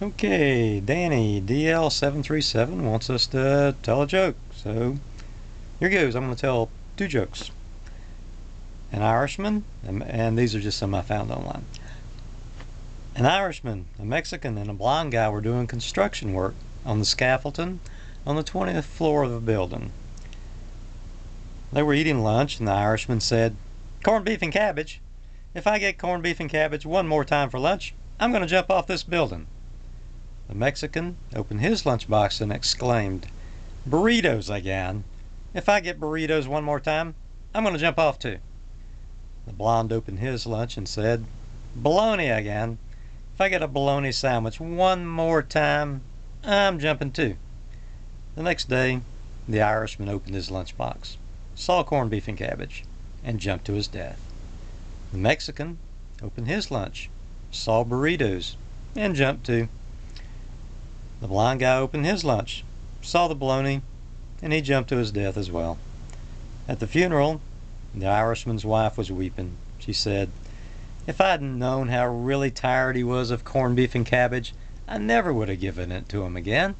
Okay, Danny, DL737 wants us to tell a joke. So here goes. I'm going to tell two jokes. An Irishman, and these are just some I found online. An Irishman, a Mexican, and a blonde guy were doing construction work on the scaffolding on the 20th floor of a building. They were eating lunch, and the Irishman said, "Corned beef and cabbage. If I get corned beef and cabbage one more time for lunch, I'm going to jump off this building." The Mexican opened his lunchbox and exclaimed, "Burritos again. If I get burritos one more time, I'm going to jump off too." The blonde opened his lunch and said, "Bologna again. If I get a bologna sandwich one more time, I'm jumping too." The next day, the Irishman opened his lunchbox, saw corned beef and cabbage, and jumped to his death. The Mexican opened his lunch, saw burritos, and jumped too. The blind guy opened his lunch, saw the bologna, and he jumped to his death as well. At the funeral, the Irishman's wife was weeping. She said, "If I'd known how really tired he was of corned beef and cabbage, I never would have given it to him again."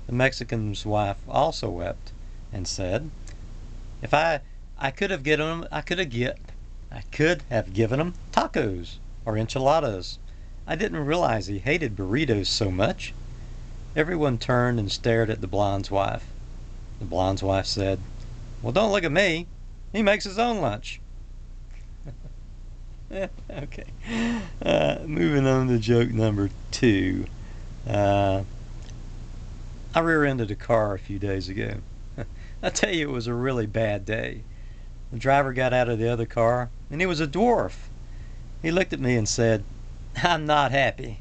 The Mexican's wife also wept and said, "If I could have given him, I could have given him tacos or enchiladas. I didn't realize he hated burritos so much." Everyone turned and stared at the blonde's wife. The blonde's wife said, "Well, don't look at me. He makes his own lunch." Okay. Moving on to joke number 2. I rear-ended a car a few days ago. I tell you, it was a really bad day. The driver got out of the other car, and he was a dwarf. He looked at me and said, "I'm not happy."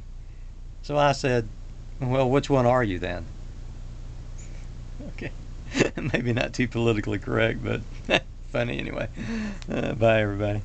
So I said, "Well, which one are you then?" Okay. Maybe not too politically correct, but funny anyway. Bye, everybody.